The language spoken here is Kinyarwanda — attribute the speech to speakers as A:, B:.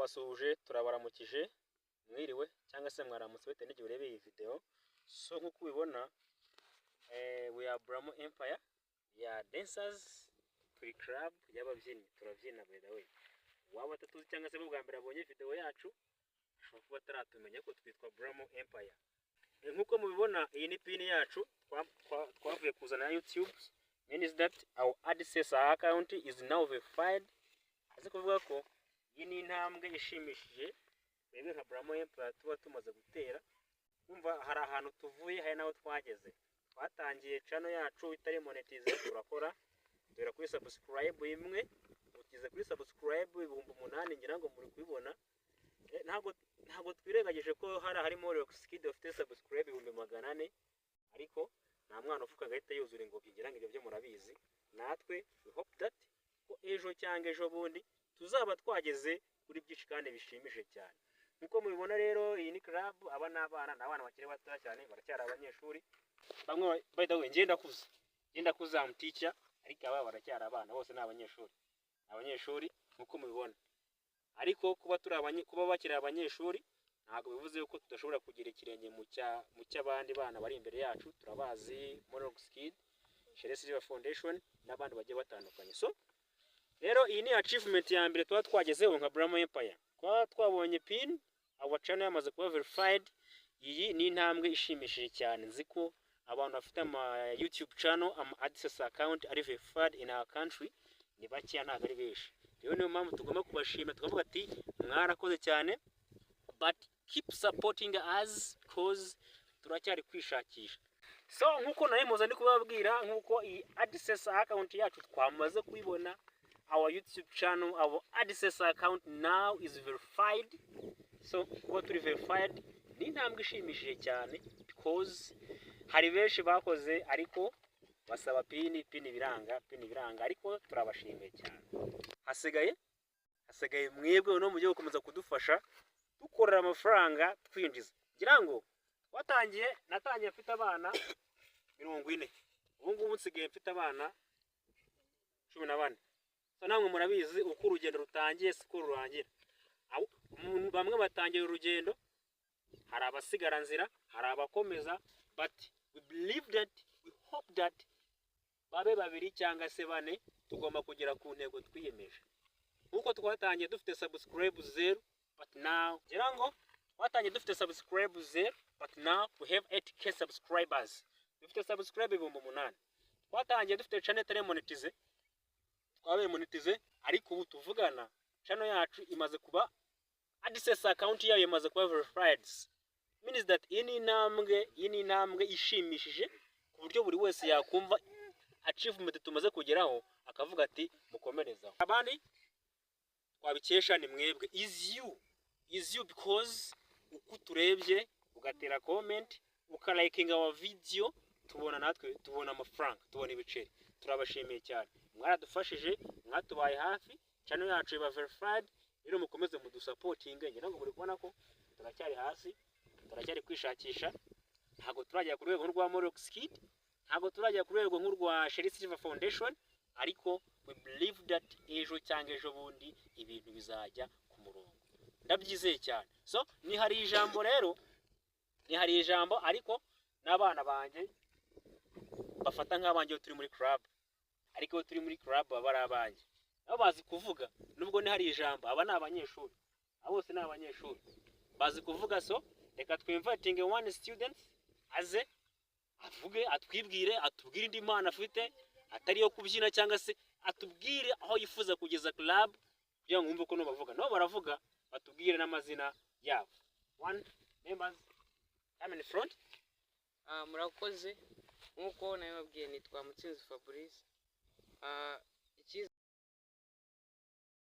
A: turabasuhuje turabaramukije mwiriwe cyangwa se mwaramutse bite n'igihe urebeye iyi video. So nkuko ubibona we are Bramo Empire ya dancers turi club y'ababyinnyi turabyina by the way. Waba atatuzi cyangwa se bwa mbere abonye video yacu ashobora kuba ataratumenya ko twitwa Bramo Empire. Nkuko mubibona iyi ni pin yacu twavuye kuzana YouTube means that our AdSense account is now verified. Azi kuvuga ko iyi ni intambwe ishimishije bebe nka Bramo Empire tuba tumaze gutera. Umva hari ahantu tuvuye hari naho twageze. Twatangiye channel yacu itari monetize turakora dore kuri subscribe imwe ukize kuri subscribe 8,000 ngira ngo muri kubibona. Ntago twirengagije ko harimo Rockskid ufite subscribe 400 ariko nta mwana ufuka gahita yuzura ingobyi ngira ngo ibyo byo murabizi. Natwe we hope that ko ejo cyangwa ejo bundi tuzaba twageze kuri byinshi kandi bishimishije cyane. Nkuko mubibona rero iyi ni club aba n'abana bakiri bato cyane baracyari abanyeshuri. Bamwe by the way ngenda kuza am teacher ariko aba baracyari abana bose n'abanyeshuri nkuko mubibona. Ariko kuba bakiri abanyeshuri ntago bivuze yuko tudashobora kugira ikirenge mu cy'abandi bana bari imbere yacu. Turabazi Rockskid, Sheresi Foundation n'abandi bagiye batandukanye. So rero iyi ni achievement ya mbere twagezeho nka Bramo Empire. Twabonye pin our channel yamaze kuba verified. Iyi ni intambwe ishimishije cyane. Nziko abantu bafite ama YouTube channel AdSense account ari verified in our country ni bakiya ntago ari benshi. Rero niyo mpamvu tugomba kubashima tukavuga ati mwarakoze cyane but keep supporting us cause turacyari kwishakisha. So nkuko nayemoza ndi kubabwira nkuko iyi AdSense account yacu twamaze kuyibona. Our YouTube channel, our AdSense account now is verified. So kuba turi verified ni intambwe ishimishije cyane because hari benshi bakoze ariko basaba pin biranga ariko turabashimiye cyane. Hasigaye mwebwe no mujye gukomeza kudufasha dukorera amafaranga twinjiza. Ngira ngo natangiye mfite abana 40. Ubu ngubu nsigaye mfite abana 14. So namwe murabizi uko urugendo rutangiye siko rurangira. Bamwe batangiye urugendo hari abasigara nzira hari abakomeza but we believe that we hope that babe babiri cyangwa se bane tugomba kugera ku ntego twiyemeje. Uko twatangiye dufite subscribe 0 but now ngira ngo twatangiye dufite subscribe 0 but now we have 8k subscribers. Dufite subscribe 8,000. Twatangiye dufite channel itari monetize ariko ubu tuvugana channel yacu imaze kuba AdSense account yayo imaze kuba verified. Means that iyi ni intambwe ishimishije ku buryo buri wese yakumva achievement tumaze kugeraho akavuga ati mukomerezaho. Abandi twabikesha ni mwebwe is you because uko turebye ugatera comment ukalikinga our video tubona amafaranga tubona ibiceri. Turabashimiye cyane mwaradufashije mwatubaye hafi channel yacu iba verified. Rero mukomeze mudusupporting ngira ngo muri kubona ko turacyari hasi turacyari kwishakisha. Ntago turajya ku rwego rwa Rockskid ntago turajya ku rwego nk'urwa Sherisi Foundation ariko we believe that ejo cyangwa ejo bundi ibintu bizajya ku murongo ndabyizeye cyane. So ni hari ijambo ariko n'abana banjye bafata nk'abanje turi muri club ariko turi muri club baba abanjye nabo bazi kuvuga nubwo ni hari ijambo. Aba ni abanyeshuri bose ni abanyeshuri bazi kuvuga. So reka twinviting one student aze avuge atubwire indi mana afite atari yo kubyina cyangwa se atubwire aho yifuza kugeza club kugira ngo umve ko no bavuga no baravuga batubwire n'amazina yabo. One members come in front.
B: Murakoze nkuko nababwiye nitwa Mutsinzi Fabrice.